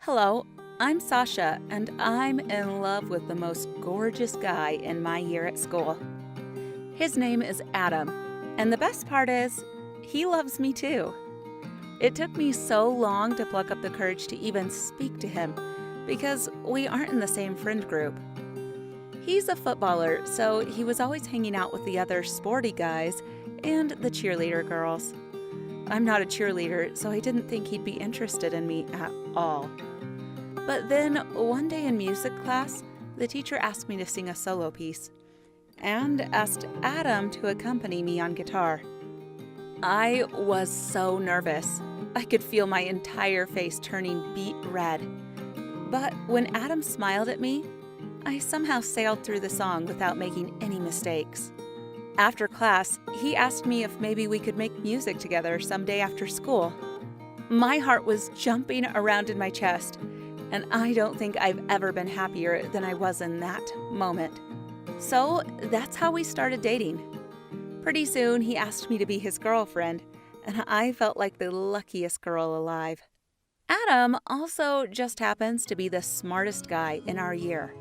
Hello, I'm Sasha, and I'm in love with the most gorgeous guy in my year at school. His name is Adam, and the best part is, he loves me too. It took me so long to pluck up the courage to even speak to him, because we aren't in the same friend group. He's a footballer, so he was always hanging out with the other sporty guys and the cheerleader girls. I'm not a cheerleader, so I didn't think he'd be interested in me at all. But then, one day in music class, the teacher asked me to sing a solo piece, and asked Adam to accompany me on guitar. I was so nervous. I could feel my entire face turning beet red. But when Adam smiled at me, I somehow sailed through the song without making any mistakes. After class, he asked me if maybe we could make music together someday after school. My heart was jumping around in my chest, and I don't think I've ever been happier than I was in that moment. So that's how we started dating. Pretty soon, he asked me to be his girlfriend, and I felt like the luckiest girl alive. Adam also just happens to be the smartest guy in our year.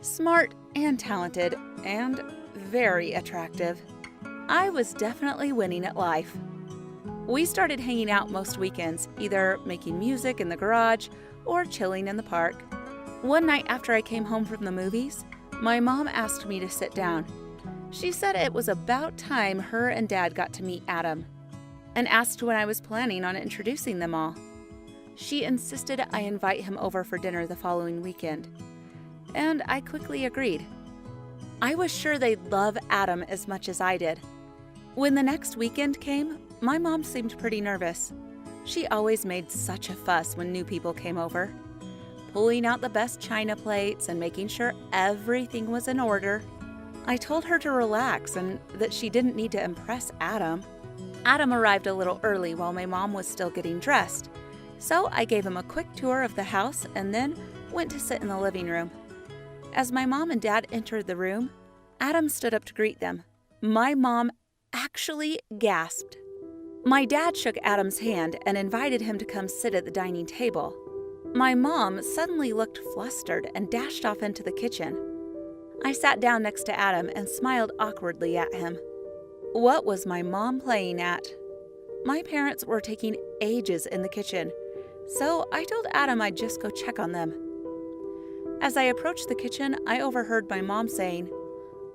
Smart and talented and very attractive. I was definitely winning at life. We started hanging out most weekends, either making music in the garage or chilling in the park. One night after I came home from the movies, my mom asked me to sit down. She said it was about time her and Dad got to meet Adam, and asked when I was planning on introducing them all. She insisted I invite him over for dinner the following weekend, and I quickly agreed. I was sure they'd love Adam as much as I did. When the next weekend came, my mom seemed pretty nervous. She always made such a fuss when new people came over, pulling out the best china plates and making sure everything was in order. I told her to relax and that she didn't need to impress Adam. Adam arrived a little early while my mom was still getting dressed, so I gave him a quick tour of the house and then went to sit in the living room. As my mom and Dad entered the room, Adam stood up to greet them. My mom actually gasped. My dad shook Adam's hand and invited him to come sit at the dining table. My mom suddenly looked flustered and dashed off into the kitchen. I sat down next to Adam and smiled awkwardly at him. What was my mom playing at? My parents were taking ages in the kitchen, so I told Adam I'd just go check on them. As I approached the kitchen, I overheard my mom saying,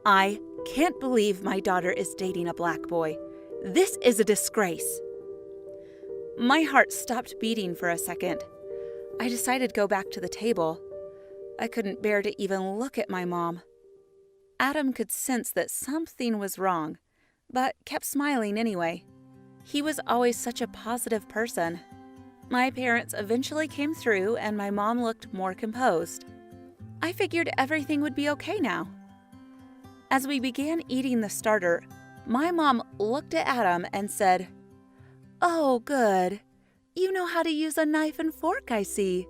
"I can't believe my daughter is dating a black boy. This is a disgrace." My heart stopped beating for a second. I decided to go back to the table. I couldn't bear to even look at my mom. Adam could sense that something was wrong, but kept smiling anyway. He was always such a positive person. My parents eventually came through and my mom looked more composed. I figured everything would be okay now. As we began eating the starter, my mom looked at Adam and said, "Oh, good. You know how to use a knife and fork, I see.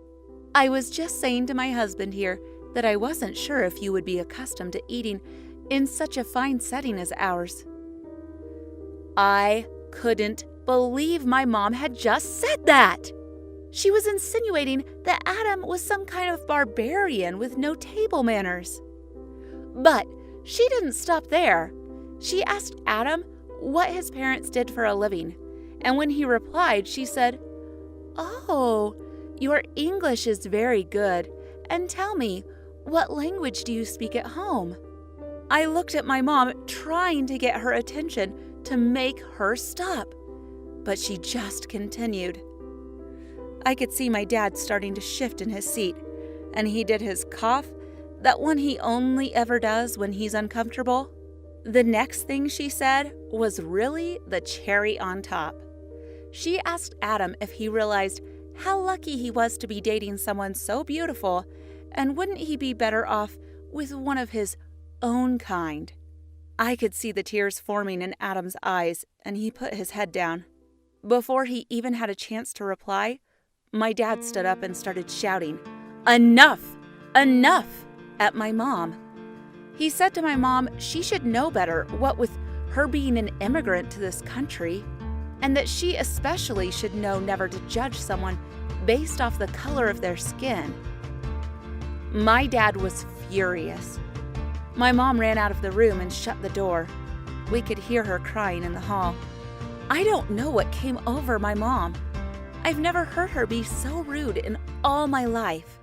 I was just saying to my husband here that I wasn't sure if you would be accustomed to eating in such a fine setting as ours." I couldn't believe my mom had just said that. She was insinuating that Adam was some kind of barbarian with no table manners. But she didn't stop there. She asked Adam what his parents did for a living, and when he replied, she said, "Oh, your English is very good, and tell me, what language do you speak at home?" I looked at my mom, trying to get her attention to make her stop, but she just continued. I could see my dad starting to shift in his seat, and he did his cough, that one he only ever does when he's uncomfortable. The next thing she said was really the cherry on top. She asked Adam if he realized how lucky he was to be dating someone so beautiful, and wouldn't he be better off with one of his own kind. I could see the tears forming in Adam's eyes, and he put his head down. Before he even had a chance to reply, my dad stood up and started shouting, "Enough! Enough!" at my mom. He said to my mom she should know better, what with her being an immigrant to this country, and that she especially should know never to judge someone based off the color of their skin. My dad was furious. My mom ran out of the room and shut the door. We could hear her crying in the hall. I don't know what came over my mom. I've never heard her be so rude in all my life.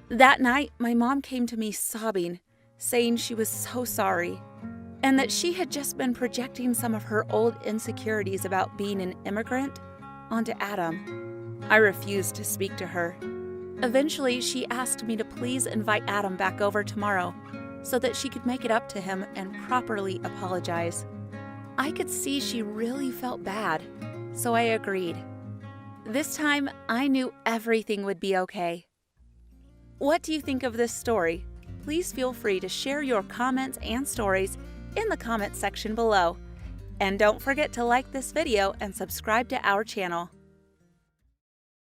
That night, my mom came to me sobbing, saying she was so sorry, and that she had just been projecting some of her old insecurities about being an immigrant onto Adam. I refused to speak to her. Eventually, she asked me to please invite Adam back over tomorrow so that she could make it up to him and properly apologize. I could see she really felt bad, so I agreed. This time, I knew everything would be okay. What do you think of this story? Please feel free to share your comments and stories in the comment section below. And don't forget to like this video and subscribe to our channel.